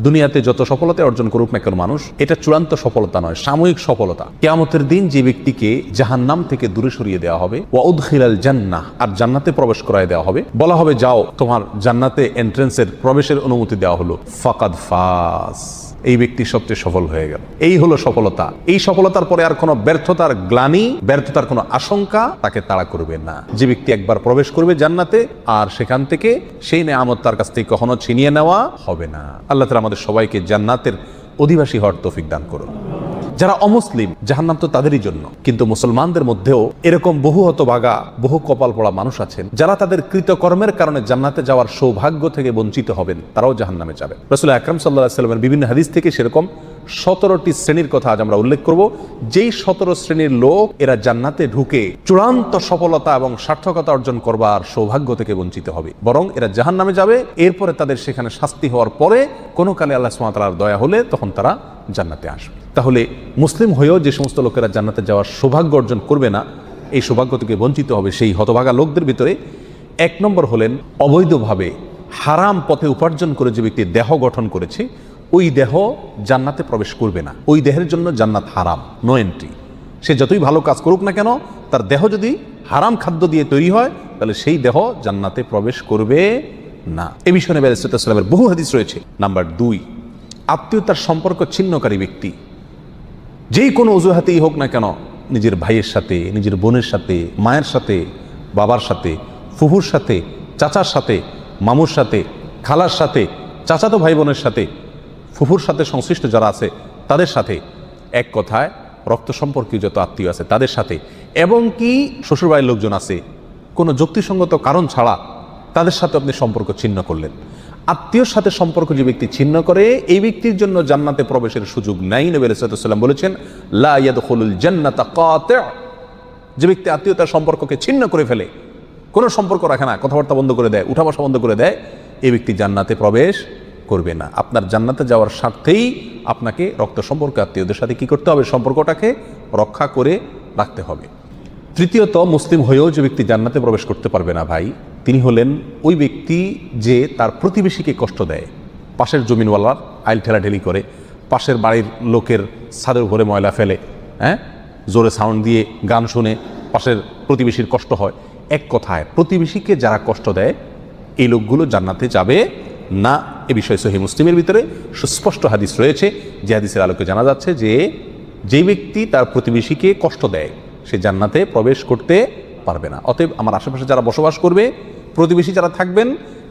দুনিয়াতে যত সফলতা অর্জন করুক না কেন মানুষ, এটা চূড়ান্ত সফলতা নয়, সাময়িক সফলতা। কিয়ামতের দিন যে ব্যক্তিকে জাহান্নাম থেকে দূরে সরিয়ে দেওয়া হবে, ওয়া উদখিলাল জান্নাহ, আর জান্নাতে প্রবেশ করায় দেওয়া হবে, বলা হবে যাও তোমার জান্নাতে এন্ট্রেন্সের প্রবেশের অনুমতি দেওয়া হলো, ফাকাদ ফাস, এই ব্যক্তি সবচেয়ে সফল হয়ে গেল। এই হলো সফলতা। এই সফলতার পরে আর কোনো ব্যর্থতার গ্লানি, ব্যর্থতার কোনো আশঙ্কা তাকে তাড়া করবে না। যে ব্যক্তি একবার প্রবেশ করবে জান্নাতে, আর সেখান থেকে সেই নেয়ামত তার কাছ থেকে কখনো ছিনিয়ে নেওয়া হবে না। আল্লাহ তাআলা আমাদের সবাইকে জান্নাতের অধিবাসী হওয়ার তৌফিক দান করুন। যারা অমুসলিম, জাহান্নাম তো তাদেরই জন্য, কিন্তু মুসলমানদের মধ্যেও এরকম বহু হতভাগা, বহু কপাল পড়া মানুষ আছেন যারা তাদের কৃতকর্মের কারণে জান্নাতে যাওয়ার সৌভাগ্য থেকে বঞ্চিত হবেন, তারাও জাহান্নামে যাবে। রাসূল আকরাম সাল্লাল্লাহু আলাইহি ওয়াসাল্লামের বিভিন্ন হাদিস থেকে সেরকম 17টি শ্রেণীর কথা আজ আমরা উল্লেখ করব। যেই 17 শ্রেণীর লোক এরা জান্নাতে ঢুকে চূড়ান্ত সফলতা এবং সার্থকতা অর্জন করবার সৌভাগ্য থেকে বঞ্চিত হবে, বরং এরা জাহান্নামে যাবে। এরপরে তাদের সেখানে শাস্তি হওয়ার পরে কোনো কালে আল্লাহ সুবহানাহু ওয়া তাআলার দয়া হলে তখন তারা জান্নাতে আসবে। তাহলে মুসলিম হয়েও যে সমস্ত লোকেরা জান্নাতে যাওয়ার সৌভাগ্য অর্জন করবে না, এই সৌভাগ্য থেকে বঞ্চিত হবে, সেই হতভাগা লোকদের ভিতরে 1 নম্বর হলেন অবৈধভাবে হারাম পথে উপার্জন করে যে ব্যক্তি দেহ গঠন করেছে, ওই দেহ জান্নাতে প্রবেশ করবে না। ওই দেহের জন্য জান্নাত হারাম, নো এন্ট্রি। সে যতই ভালো কাজ করুক না কেন, তার দেহ যদি হারাম খাদ্য দিয়ে তৈরি হয়, তাহলে সেই দেহ জান্নাতে প্রবেশ করবে না। এ বিষয়ে নবী আলাইহিস সালামের বহু হাদিস রয়েছে। নাম্বার 2, আত্মীয়তার সম্পর্ক ছিন্নকারী ব্যক্তি, যেই কোনো অজুহাতেই হোক না কেন, নিজের ভাইয়ের সাথে, নিজের বোনের সাথে, মায়ের সাথে, বাবার সাথে, ফুফুর সাথে, চাচার সাথে, মামুর সাথে, খালার সাথে, চাচাতো ভাই বোনের সাথে, ফুফুর সাথে সংশ্লিষ্ট যারা আছে তাদের সাথে, এক কথায় রক্ত সম্পর্কীয় যত আত্মীয় আছে তাদের সাথে, এবং কি শ্বশুরবাড়ির লোকজন আছে, কোনো যুক্তিসঙ্গত কারণ ছাড়া তাদের সাথে আপনি সম্পর্ক ছিন্ন করলেন। আত্মীয়র সাথে সম্পর্ক যে ব্যক্তি ছিন্ন করে, এই ব্যক্তির জন্য জান্নাতে প্রবেশের সুযোগ নাই। নবী আলাইহিস সালাম বলেছেন, লা ইয়াদখুলুল জান্নাতা কাতি', যে ব্যক্তি আত্মীয়তার সম্পর্ককে ছিন্ন করে ফেলে, কোনো সম্পর্ক রাখে না, কথাবার্তা বন্ধ করে দেয়, উঠা বসা বন্ধ করে দেয়, এই ব্যক্তি জান্নাতে প্রবেশ করবে না। আপনার জান্নাতে যাওয়ার স্বার্থেই আপনাকে রক্ত সম্পর্ক আত্মীয়দের সাথে কি করতে হবে? সম্পর্কটাকে রক্ষা করে রাখতে হবে। তৃতীয়ত, মুসলিম হয়েও যে ব্যক্তি জান্নাতে প্রবেশ করতে পারবে না ভাই, তিনি হলেন ওই ব্যক্তি যে তার প্রতিবেশীকে কষ্ট দেয়। পাশের জমিনওয়ালার আইল ঠেলাঠেলি করে, পাশের বাড়ির লোকের ছাদের উপরে ময়লা ফেলে, জোরে সাউন্ড দিয়ে গান শুনে পাশের প্রতিবেশীর কষ্ট হয়। এক কথায় প্রতিবেশীকে যারা কষ্ট দেয়, এই লোকগুলো জান্নাতে যাবে না। এ বিষয়ে সহিহ মুসলিমের ভিতরে সুস্পষ্ট হাদিস রয়েছে, যে হাদিসের আলোকে জানা যাচ্ছে যে যেই ব্যক্তি তার প্রতিবেশীকে কষ্ট দেয়, সে জান্নাতে প্রবেশ করতে পারবে না। অতএব আমার আশেপাশে যারা বসবাস করবে, প্রতিবেশী যারা থাকবেন,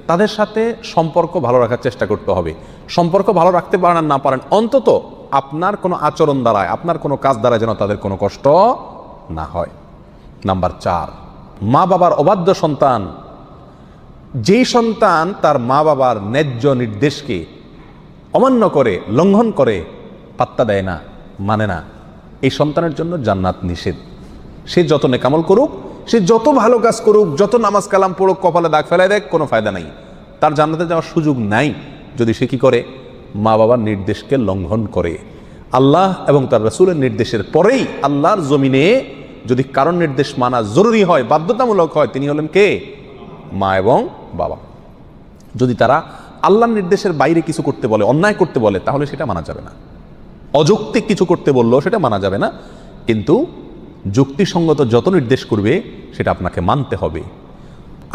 তাদের সাথে সম্পর্ক ভালো রাখার চেষ্টা করতে হবে। সম্পর্ক ভালো রাখতে পারেন আর না পারেন, অন্তত আপনার কোনো আচরণ দ্বারায়, আপনার কোনো কাজ দ্বারা যেন তাদের কোনো কষ্ট না হয়। নাম্বার 4, মা বাবার অবাধ্য সন্তান, যেই সন্তান তার মা বাবার ন্যায্য নির্দেশকে অমান্য করে, লঙ্ঘন করে, পাত্তা দেয় না, মানে না, এই সন্তানের জন্য জান্নাত নিষেধ। সে যত নেকামল করুক, সে যত ভালো কাজ করুক, যত নামাজ কালাম পড়ুক, কপালে দাগ ফেলায় দেখ, কোনো ফায়দা নাই, তার জান্নাতে যাওয়ার সুযোগ নাই যদি সে কি করে? মা বাবার নির্দেশকে লঙ্ঘন করে। আল্লাহ এবং তার রাসূলের নির্দেশের পরেই আল্লাহর জমিনে যদি কারণ নির্দেশ মানা জরুরি হয়, বাধ্যতামূলক হয়, তিনি হলেন কে? মা এবং বাবা। যদি তারা আল্লাহর নির্দেশের বাইরে কিছু করতে বলে, অন্যায় করতে বলে, তাহলে সেটা মানা যাবে না। অযৌক্তিক কিছু করতে বললেও সেটা মানা যাবে না, কিন্তু যুক্তিসঙ্গত যত নির্দেশ করবে সেটা আপনাকে মানতে হবে।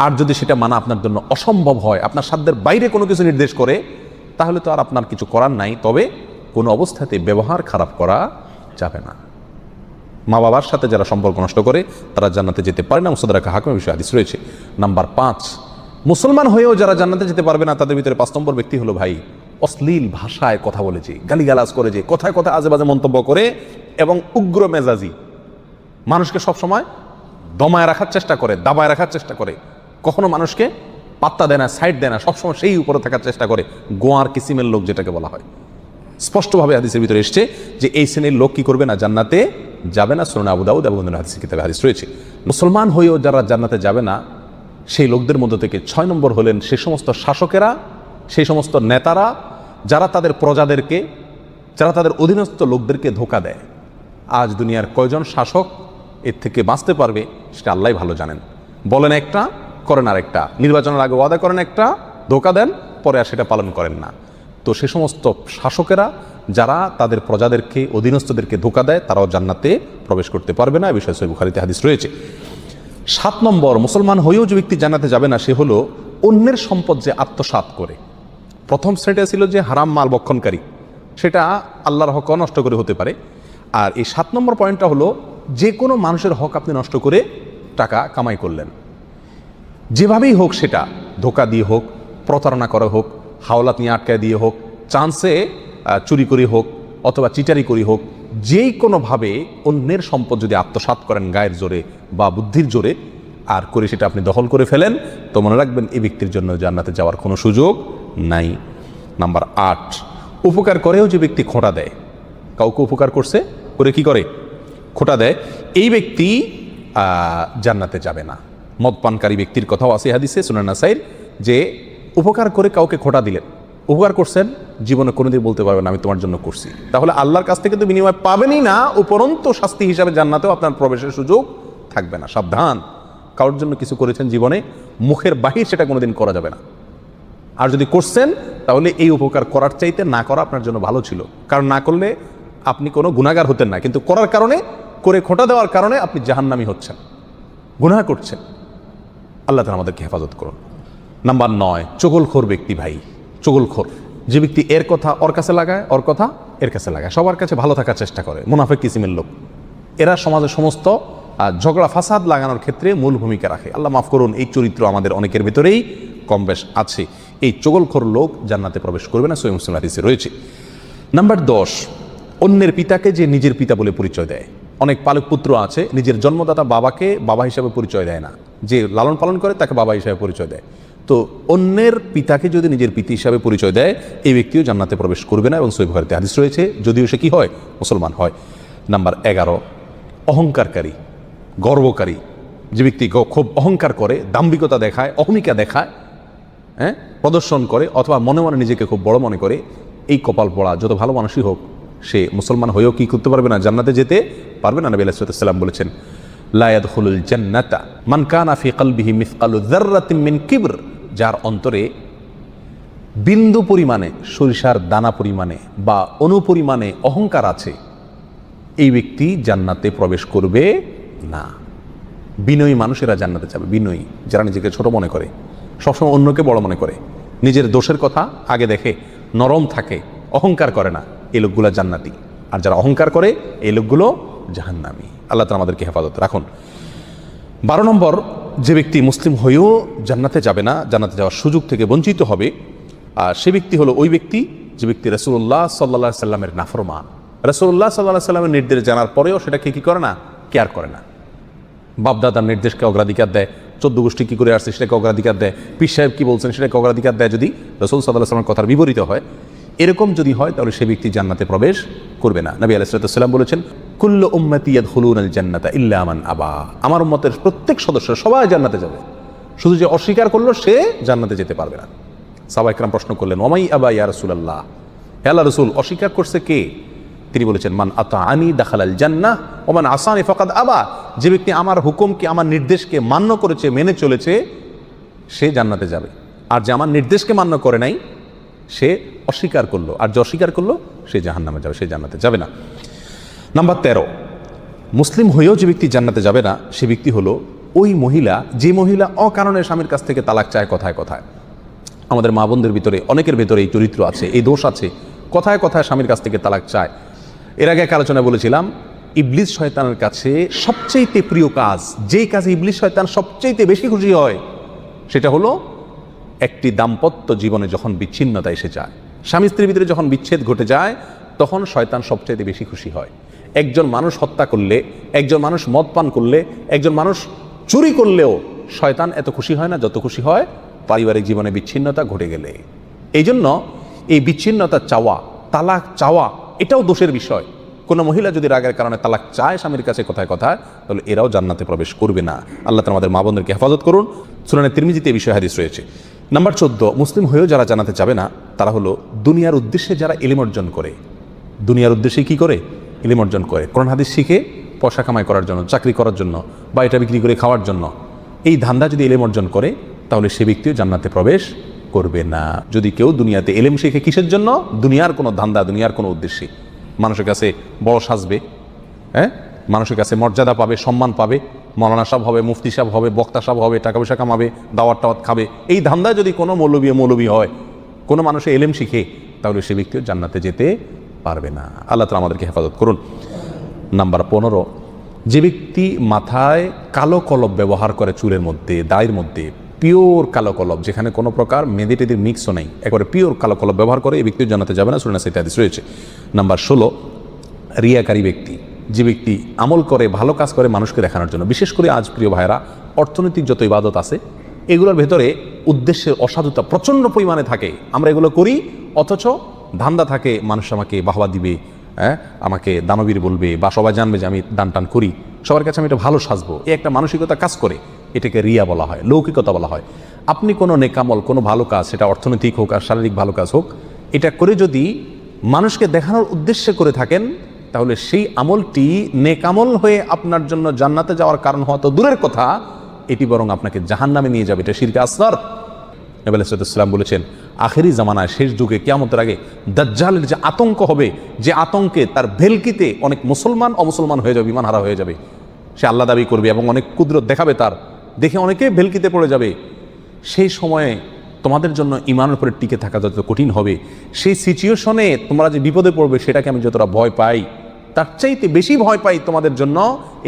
আর যদি সেটা মানা আপনার জন্য অসম্ভব হয়, আপনার সাধ্যের বাইরে কোনো কিছু নির্দেশ করে, তাহলে তো আর আপনার কিছু করার নাই। তবে কোনো অবস্থাতে ব্যবহার খারাপ করা যাবে না। মা বাবার সাথে যারা সম্পর্ক নষ্ট করে, তারা জান্নাতে যেতে পারে না। মুসতাদরাক হাকিমের বিষয়ে হাদিস রয়েছে। নাম্বার 5, মুসলমান হয়েও যারা জান্নাতে যেতে পারবে না, তাদের ভিতরে 5 নম্বর ব্যক্তি হলো ভাই, অশ্লীল ভাষায় কথা বলেছে, গালিগালাজ করেছে, কথায় কথায় আজে বাজে মন্তব্য করে, এবং উগ্র মেজাজি, মানুষকে সবসময় দমায় রাখার চেষ্টা করে, দাবায় রাখার চেষ্টা করে, কখনো মানুষকে পাত্তা দেয় না, সাইড দেয় না, সবসময় সেই উপরে থাকার চেষ্টা করে, গোয়ার কিসিমের লোক যেটাকে বলা হয়। স্পষ্টভাবে হাদিসের ভিতরে এসছে যে এই শ্রেণীর লোক কি করবে না? জান্নাতে যাবে না। সুনান আবু দাউদ এবং অন্যান্য হাদিসের কিতাবে হাদিস রয়েছে। মুসলমান হয়েও যারা জান্নাতে যাবে না, সেই লোকদের মধ্য থেকে 6 নম্বর হলেন সে সমস্ত শাসকেরা, সেই সমস্ত নেতারা যারা তাদের প্রজাদেরকে, যারা তাদের অধীনস্থ লোকদেরকে ধোঁকা দেয়। আজ দুনিয়ার কয়জন শাসক এর থেকে বাঁচতে পারবে সেটা আল্লাহই ভালো জানেন। বলেন একটা, করেন আরেকটা, নির্বাচনের আগে ওয়াদা করেন একটা, ধোঁকা দেন, পরে আর সেটা পালন করেন না। তো তো সে সমস্ত শাসকেরা যারা তাদের প্রজাদেরকে অধীনস্থদেরকে ধোঁকা দেয় তারাও জান্নাতে প্রবেশ করতে পারবে না, এ বিষয়ে সহিহ বুখারীতে হাদিস রয়েছে। 7 নম্বর, মুসলমান হয়েও যে ব্যক্তি জান্নাতে যাবে না সে হলো অন্যের সম্পদ যে আত্মসাৎ করে। প্রথম শ্রেণীটা ছিল যে হারাম মাল ভক্ষণকারী, সেটা আল্লাহর হক নষ্ট করে হতে পারে। আর এই 7 নম্বর পয়েন্টটা হলো যে কোনো মানুষের হক আপনি নষ্ট করে টাকা কামাই করলেন, যেভাবেই হোক, সেটা ধোঁকা দিয়ে হোক, প্রতারণা করা হোক, হাওলাত নিয়ে আটকায় দিয়ে হোক, চান্সে চুরি করে হোক, অথবা চিটারি করে হোক, যেই কোনোভাবে অন্যের সম্পদ যদি আত্মসাৎ করেন গায়ের জোরে বা বুদ্ধির জোরে আর করে সেটা আপনি দখল করে ফেলেন, তো মনে রাখবেন এই ব্যক্তির জন্য জান্নাতে যাওয়ার কোনো সুযোগ নাই। নাম্বার 8, উপকার করেও যে ব্যক্তি খোঁটা দেয়, কাউকে উপকার করছে করে কি করে খোঁটা দেয়, এই ব্যক্তি জান্নাতে যাবে না। মদপানকারী ব্যক্তির কথাও আছে হাদিসে সুনান নাসাইর, যে উপকার করে কাউকে খোঁটা দিলেন, উপকার করছেন, জীবনে কোনোদিন বলতে পারবেন আমি তোমার জন্য করছি, তাহলে আল্লাহর কাছ থেকে তো বিনিময় পাবেনই না, উপরন্ত শাস্তি হিসাবে জান্নাতেও আপনার প্রবেশের সুযোগ থাকবে না। সাবধান, কারোর জন্য কিছু করেছেন জীবনে, মুখের বাহির সেটা কোনোদিন করা যাবে না। আর যদি করছেন তাহলে এই উপকার করার চাইতে না করা আপনার জন্য ভালো ছিল, কারণ না করলে আপনি কোনো গুনাহগার হতেন না, কিন্তু করার কারণে, করে খোঁটা দেওয়ার কারণে আপনি জাহান্নামী হচ্ছেন, গুনাহ করছেন। আল্লাহ তাআলা আমাদেরকে হেফাজত করুন। নাম্বার 9, চগলখোর ব্যক্তি। ভাই, চগলখোর যে ব্যক্তি এর কথা ওর কাছে লাগায়, ওর কথা এর কাছে লাগায়, সবার কাছে ভালো থাকার চেষ্টা করে, মুনাফিক কিসিমের লোক। এরা সমাজের সমস্ত ঝগড়া ফাসাদ লাগানোর ক্ষেত্রে মূল ভূমিকা রাখে। আল্লাহ মাফ করুন, এই চরিত্র আমাদের অনেকের ভেতরেই কম বেশ আছে। এই চগলখোর লোক জান্নাতে প্রবেশ করবে না, সহিহ মুসলিম হাদিসে রয়েছে। নাম্বার 10, অন্যের পিতাকে যে নিজের পিতা বলে পরিচয় দেয়। অনেক পালক পুত্র আছে নিজের জন্মদাতা বাবাকে বাবা হিসাবে পরিচয় দেয় না, যে লালন পালন করে তাকে বাবা হিসাবে পরিচয় দেয়। তো অন্যের পিতাকে যদি নিজের পিতা হিসাবে পরিচয় দেয়, এই ব্যক্তিও জান্নাতে প্রবেশ করবে না, এবং সহিহ বুখারীতে হাদিস রয়েছে, যদিও সে কি হয়, মুসলমান হয়। নাম্বার 11, অহংকারকারী, গর্বকারী যে ব্যক্তি খুব অহংকার করে, দাম্ভিকতা দেখায়, অহমিকা দেখায়, প্রদর্শন করে, অথবা মনে মনে নিজেকে খুব বড় মনে করে, এই কপাল পড়া যত ভালো মানুষই হোক, সে মুসলমান হয়েও কি করতে পারবে না, জান্নাতে যেতে পারবে না। নবী আলাইহিস সালাম বলেছেন, লা ইয়াদখুলুল জান্নাতা মান কানা ফি কলবিহি মিসকালু যাররাতিন মিন কিবর, যার অন্তরে বিন্দু পরিমাণে, সরিষার দানা পরিমাণে বা অনুপরিমাণে অহংকার আছে, এই ব্যক্তি জান্নাতে প্রবেশ করবে না। বিনয়ী মানুষেরা জান্নাতে যাবে, বিনয়ী, যারা নিজেকে ছোট মনে করে, সবসময় অন্যকে বড় মনে করে, নিজের দোষের কথা আগে দেখে, নরম থাকে, অহংকার করে না, এই লোকগুলো জান্নাতি। আর যারা অহংকার করে এই লোকগুলো জাহান্নামী। আল্লাহ তাআলা আমাদেরকে হেফাজত রাখুন। 12 নম্বর, যে ব্যক্তি মুসলিম হয়েও জান্নাতে যাবে না, জান্নাতে যাওয়ার সুযোগ থেকে বঞ্চিত হবে, আর সে ব্যক্তি হলো ওই ব্যক্তি যে ব্যক্তি রাসূলুল্লাহ সাল্লাল্লাহু আলাইহি সাল্লামের নাফরমান। রাসূলুল্লাহ সাল্লাল্লাহু আলাইহি সাল্লামের নির্দেশ জানার পরেও সেটাকে কি করে না, কেয়ার করে না। বাপদাদার নির্দেশকে অগ্রাধিকার দেয়, 14 গোষ্ঠী কী করে আসছে সেটাকে অগ্রাধিকার দেয়, পীর সাহেব কী বলছেন সেটাকে অগ্রাধিকার দেয়, যদি রাসূল সাল্লাল্লাহু আলাইহি সাল্লামের কথার বিপরীত হয়, এরকম যদি হয় তাহলে সে ব্যক্তি জান্নাতে প্রবেশ করবে না। নবী আলাইহিস সালাম বলেছেন, কুল্লু উম্মতি ইয়াদখুলুনাল জান্নাতা ইল্লা মান আবা, আমার উম্মতের প্রত্যেক সদস্য সবাই জান্নাতে যাবে, শুধু যে অস্বীকার করলো সে জান্নাতে যেতে পারবে না। সাহাবা ইকরাম প্রশ্ন করলেন, ওমাই আবা ইয়া রাসূলুল্লাহ, হে আল্লাহর রাসূল, অস্বীকার করছে কে? তিনি বলেছেন, মান আতাআনি দাখালাল জান্নাহ ওয়া মান আসানি ফাকাদ আবা, যে ব্যক্তি আমার হুকুমকে, আমার নির্দেশকে মান্য করেছে, মেনে চলেছে, সে জান্নাতে যাবে। আর যে আমার নির্দেশকে মান্য করে নাই, সে অস্বীকার করলো, আর যে অস্বীকার করলো সে জাহান্নামে যাবে, সে জান্নাতে যাবে না। নাম্বার 13, মুসলিম হয়েও যে ব্যক্তি জান্নাতে যাবে না, সে ব্যক্তি হলো ওই মহিলা, যে মহিলা অকারণে স্বামীর কাছ থেকে তালাক চায় কথায় কথায়। আমাদের মা বোনদের ভিতরে অনেকের ভিতরে এই চরিত্র আছে, এই দোষ আছে, কথায় কথায় স্বামীর কাছ থেকে তালাক চায়। এর আগে এক আলোচনায় বলেছিলাম, ইবলিস শয়তানের কাছে সবচেয়ে প্রিয় কাজ, যেই কাজে ইবলিস শয়তান সবচেয়ে বেশি খুশি হয়, সেটা হলো একটি দাম্পত্য জীবনে যখন বিচ্ছিন্নতা এসে যায়, স্বামী স্ত্রীর ভিতরে যখন বিচ্ছেদ ঘটে যায়, তখন শয়তান সবচেয়ে বেশি খুশি হয়। একজন মানুষ হত্যা করলে, একজন মানুষ মদ পান করলে, একজন মানুষ চুরি করলেও শয়তান এত খুশি হয় না যত খুশি হয় পারিবারিক জীবনে বিচ্ছিন্নতা ঘটে গেলে। এই জন্য এই বিচ্ছিন্নতা চাওয়া, তালাক চাওয়া, এটাও দোষের বিষয়। কোনো মহিলা যদি রাগের কারণে তালাক চায় স্বামীর কাছে কথায় কথায়, তাহলে এরাও জান্নাতে প্রবেশ করবে না। আল্লাহ তাআলা আমাদের মা বোনদেরকে হেফাজত করুন। সুনানে তিরমিজিতে এই বিষয়ে হাদিস রয়েছে। নাম্বার 14, মুসলিম হয়েও যারা জান্নাতে যাবে না, তারা হলো দুনিয়ার উদ্দেশ্যে যারা ইলম অর্জন করে। দুনিয়ার উদ্দেশ্যে কি করে? ইলম অর্জন করে, কোরআন হাদিস শিখে পয়সা কামাই করার জন্য, চাকরি করার জন্য, বা এটা বিক্রি করে খাওয়ার জন্য। এই ধান্দা যদি ইলম অর্জন করে, তাহলে সে ব্যক্তিও জান্নাতে প্রবেশ করবে না। যদি কেউ দুনিয়াতে এলেম শিখে কিসের জন্য? দুনিয়ার কোনো ধান্দা, দুনিয়ার কোনো উদ্দেশ্যে, মানুষের কাছে বড় সাজবে, হ্যাঁ, মানুষের কাছে মর্যাদা পাবে, সম্মান পাবে, মৌলানা সাহেব হবে, মুফতি সাহেব হবে, বক্তা সাহেব হবে, টাকা পয়সা কামাবে, দাওয়াত টাওয়াত খাবে, এই ধান্দায় যদি কোনো মৌলবী হয়, কোনো মানুষের এলেম শিখে, তাহলে সে ব্যক্তিও জান্নাতে যেতে পারবে না। আল্লাহ তাআলা আমাদেরকে হেফাজত করুন। নাম্বার 15, যে ব্যক্তি মাথায় কালো কলব ব্যবহার করে, চুলের মধ্যে, দাড়ির মধ্যে পিওর কালো কলব, যেখানে কোনো প্রকার মেদে টেদের মিক্সও নেই, একবারে পিওর কালো কলব ব্যবহার করে, এই ব্যক্তিও জান্নাতে যাবে না। সূরা নাসে হাদিস রয়েছে। নাম্বার 16, রিয়াকারী ব্যক্তি, যে ব্যক্তি আমল করে, ভালো কাজ করে মানুষকে দেখানোর জন্য। বিশেষ করে আজ প্রিয় ভাইরা, অর্থনৈতিক যত ইবাদত আছে এগুলোর ভেতরে উদ্দেশ্যের অসাধুতা প্রচণ্ড পরিমাণে থাকে। আমরা এগুলো করি, অথচ ধান্দা থাকে মানুষ আমাকে বাহবা দিবে, হ্যাঁ, আমাকে দানবীর বলবে, বা সবাই জানবে যে আমি দান টান করি, সবার কাছে আমি এটা ভালো সাজবো, এই একটা মানসিকতা কাজ করে। এটাকে রিয়া বলা হয়, লৌকিকতা বলা হয়। আপনি কোনো নেকামল, কোনো ভালো কাজ, সেটা অর্থনৈতিক হোক আর শারীরিক ভালো কাজ হোক, এটা করে যদি মানুষকে দেখানোর উদ্দেশ্যে করে থাকেন, তাহলে সেই আমলটি নেকামল হয়ে আপনার জন্য জান্নাতে যাওয়ার কারণ হওয়া তো দূরের কথা, এটি বরং আপনাকে জাহান্নামে নিয়ে যাবে। এটা শিরকে আসগর। নবী আলাইহিস সালাম বলেছেন, আখেরি জামানায়, শেষ যুগে, কিয়ামতের আগে দাজ্জালের যে আতঙ্ক হবে, যে আতঙ্কে তার ভেলকিতে অনেক মুসলমান অমুসলমান হয়ে যাবে, ঈমান হারা হয়ে যাবে। সে আল্লাহ দাবি করবে এবং অনেক কুদরত দেখাবে, তার দেখে অনেকে ভেলকিতে পড়ে যাবে। সেই সময়ে তোমাদের জন্য ঈমানের উপরে টিকে থাকা যত কঠিন হবে, সেই সিচুয়েশনে তোমরা যে বিপদে পড়বে, সেটাকে আমি যতটা ভয় পাই, তার চাইতে বেশি ভয় পাই তোমাদের জন্য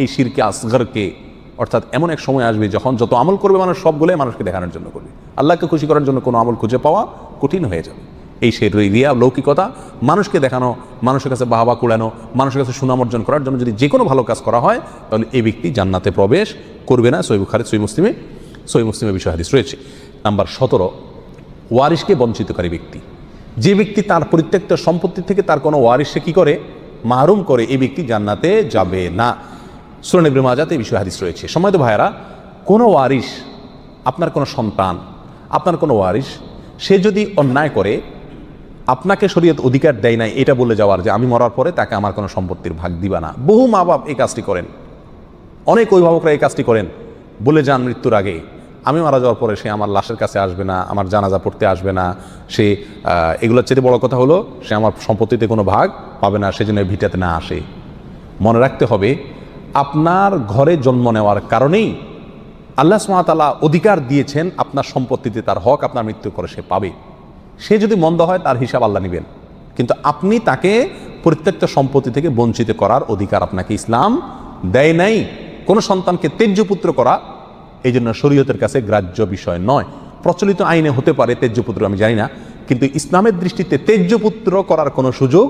এই শিরকে আসগরকে। অর্থাৎ এমন এক সময় আসবে যখন যত আমল করবে মানুষ, সবগুলোই মানুষকে দেখানোর জন্য করবে, আল্লাহকে খুশি করার জন্য কোনো আমল খুঁজে পাওয়া কঠিন হয়ে যাবে। এই সেই রিয়া, লৌকিকতা, মানুষকে দেখানো, মানুষের কাছে বাহবা কুড়ানো, মানুষের কাছে সুনাম অর্জন করার জন্য যদি যে কোনো ভালো কাজ করা হয়, তাহলে এই ব্যক্তি জান্নাতে প্রবেশ করবে না। সহিহ বুখারী, সহিহ মুসলিমে বিষয় হাদিস রয়েছে। নাম্বার 17, ওয়ারিশকে বঞ্চিতকারী ব্যক্তি, যে ব্যক্তি তার পরিত্যক্ত সম্পত্তি থেকে তার কোনো ওয়ারিশকে কি করে? মাহরুম করে, এই ব্যক্তি জান্নাতে যাবে না। সূরা ইবনে মাজাতে এই বিষয় হাদিস রয়েছে। সম্মানিত ভাইয়েরা, কোনো ওয়ারিশ, আপনার কোনো সন্তান, আপনার কোনো ওয়ারিশ, সে যদি অন্যায় করে, আপনাকে শরীয়ত অধিকার দেয় নাই এটা বলে যাওয়ার যে আমি মরার পরে তাকে আমার কোনো সম্পত্তির ভাগ দিবা না। বহু মা বাপ এই কাজটি করেন, অনেক অভিভাবকরা এই কাজটি করেন, বলে যান মৃত্যুর আগে আমি মারা যাওয়ার পরে সে আমার লাশের কাছে আসবে না, আমার জানাজা পড়তে আসবে না, সে এগুলোর চেয়ে বড় কথা হলো সে আমার সম্পত্তিতে কোনো ভাগ পাবে না, সেজন্য ভিটাতে না আসে। মনে রাখতে হবে, আপনার ঘরে জন্ম নেওয়ার কারণেই আল্লাহ সুবহানাহু ওয়া তাআলা অধিকার দিয়েছেন আপনার সম্পত্তিতে তার হক আপনার মৃত্যুর পরে সে পাবে। সে যদি মন্দ হয় তার হিসাব আল্লাহ নেবেন, কিন্তু আপনি তাকে প্রত্যেকটা সম্পত্তি থেকে বঞ্চিত করার অধিকার আপনাকে ইসলাম দেয় নাই। কোনো সন্তানকে তেজ্য পুত্র করা এই জন্য শরীয়তের কাছে গ্রাহ্য বিষয় নয়। প্রচলিত আইনে হতে পারে তেজ্য পুত্র, আমি জানি না, কিন্তু ইসলামের দৃষ্টিতে তেজ্য পুত্র করার কোনো সুযোগ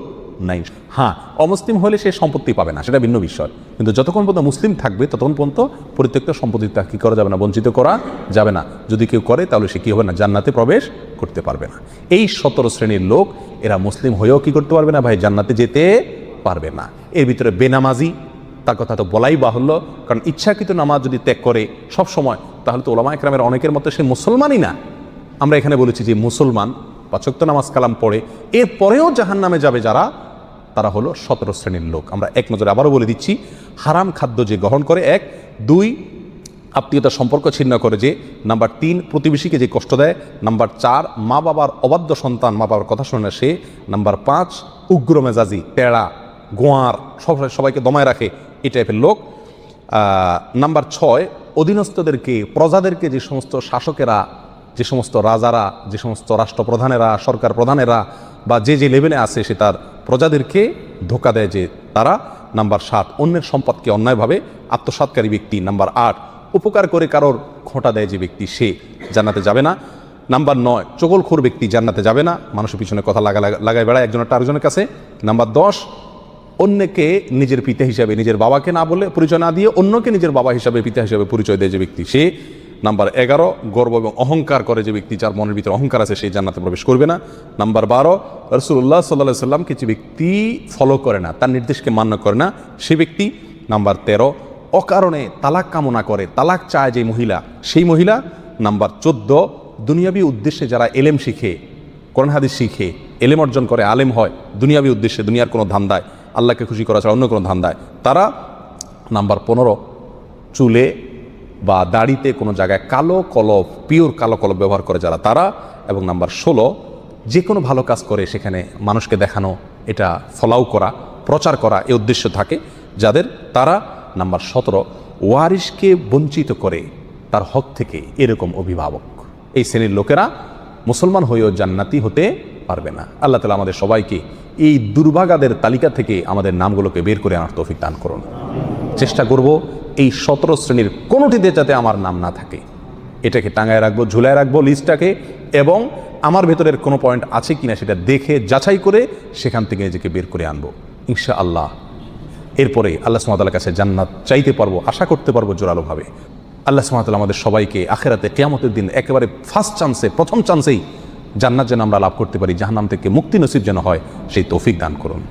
নাই। হ্যাঁ, অমুসলিম হলে সে সম্পত্তি পাবে না, সেটা ভিন্ন বিষয়, কিন্তু যতক্ষণ পর্যন্ত মুসলিম থাকবে ততক্ষণ পর্যন্ত প্রত্যেকটা সম্পত্তি তা কী করা যাবে না, বঞ্চিত করা যাবে না। যদি কেউ করে তাহলে সে কী হবে না, জান্নাতে প্রবেশ করতে পারবে না। এই 17 শ্রেণীর লোক, এরা মুসলিম হয়েও কী করতে পারবে না ভাই, জান্নাতে যেতে পারবে না। এর ভিতরে বেনামাজি, তার কথা তো বলাই বাহুল্য, কারণ ইচ্ছাকৃত নামাজ যদি ত্যাগ করে সব সময়, তাহলে তো ওলামা একরামের অনেকের মতো সে মুসলমানই না। আমরা এখানে বলেছি যে মুসলমান 5 ওয়াক্ত নামাজ কালাম পড়ে এরপরেও জাহান্নামে যাবে যারা, তারা হলো 17 শ্রেণীর লোক। আমরা এক নজরে আবারও বলে দিচ্ছি, হারাম খাদ্য যে গ্রহণ করে, 1, 2 আত্মীয়তার সম্পর্ক ছিন্ন করে যে, নাম্বার 3 প্রতিবেশীকে যে কষ্ট দেয়, নাম্বার 4 মা বাবার অবাধ্য সন্তান, মা বাবার কথা শোনে না সে, নাম্বার 5 উগ্র মেজাজি, তেড়া, গোয়ার, সবাইকে দমায় রাখে, এই টাইপের লোক। নাম্বার 6 অধীনস্থদেরকে, প্রজাদেরকে, যে সমস্ত শাসকেরা, যে সমস্ত রাজারা, যে সমস্ত রাষ্ট্রপ্রধানেরা, সরকার প্রধানেরা বা যে যে লেভেলে আছে সে তার প্রজাদেরকে ধোকা দেয় যে তারা। নাম্বার 7 অন্যের সম্পদকে অন্যায়ভাবে আত্মসাৎকারী ব্যক্তি। নাম্বার 8 উপকার করে কারোর খোঁটা দেয় যে ব্যক্তি, সে জান্নাতে যাবে না। নাম্বার 9 চগলখোর ব্যক্তি জান্নাতে যাবে না, মানুষের পিছনে কথা লাগায় বেড়ায় একজনের আরেকজনের কাছে। নাম্বার 10 অন্যকে নিজের পিতা হিসাবে, নিজের বাবাকে না বলে পরিচয় না দিয়ে অন্যকে নিজের বাবা হিসাবে, পিতা হিসাবে পরিচয় দেয় যে ব্যক্তি, সে। নাম্বার 11 গর্ব এবং অহংকার করে যে ব্যক্তি, যার মনের ভিতরে অহংকার আছে, সেই জান্নাতে প্রবেশ করবে না। নাম্বার 12 রাসূলুল্লাহ সাল্লাল্লাহু আলাইহি সাল্লামকে যে ব্যক্তি ফলো করে না, তার নির্দেশকে মান্য করে না, সে ব্যক্তি। নাম্বার 13 অকারণে তালাক কামনা করে, তালাক চায় যে মহিলা, সেই মহিলা। নাম্বার 14 দুনিয়াবী উদ্দেশ্যে যারা এলেম শিখে, কোরআন হাদিস শিখে, এলেম অর্জন করে, আলেম হয় দুনিয়াবী উদ্দেশ্যে, দুনিয়ার কোনো ধান্দায়, আল্লাহকে খুশি করা ছাড়া অন্য কোনো ধান্দায়, তারা। নাম্বার 15 চুলে বা দাড়িতে কোনো জায়গায় কালো কলব, পিওর কালো কলব ব্যবহার করে যারা, তারা। এবং নাম্বার 16 যে কোনো ভালো কাজ করে সেখানে মানুষকে দেখানো, এটা ফলাও করা, প্রচার করা, এই উদ্দেশ্য থাকে যাদের, তারা। নাম্বার 17 ওয়ারিশকে বঞ্চিত করে তার হক থেকে এরকম অভিভাবক, এই শ্রেণীর লোকেরা মুসলমান হয়েও জান্নাতি হতে পারবে না। আল্লাহ তাআলা আমাদের সবাইকে এই দুর্ভাগাদের তালিকা থেকে আমাদের নামগুলোকে বের করে আনার তৌফিক দান করুন। চেষ্টা করব এই 17 শ্রেণীর কোনোটিতে যাতে আমার নাম না থাকে, এটাকে টাঙায় রাখবো, ঝুলায় রাখবো লিস্টটাকে, এবং আমার ভেতরের কোনো পয়েন্ট আছে কিনা সেটা দেখে যাচাই করে সেখান থেকে নিজেকে বের করে আনবো ইনশাআল্লাহ। এরপরে আল্লাহ সুবহানাহু ওয়া তাআলার কাছে জান্নাত চাইতে পারবো, আশা করতে পারবো জোরালোভাবে। আল্লাহ সুবহানাহু ওয়া তাআলা আমাদের সবাইকে আখিরাতে কিয়ামতের দিন একেবারে ফার্স্ট চান্সে, প্রথম চান্সেই জান্নাত যেন আমরা লাভ করতে পারি, জাহান্নাম থেকে মুক্তি নসিব যেন হয়, সেই তৌফিক দান করুন।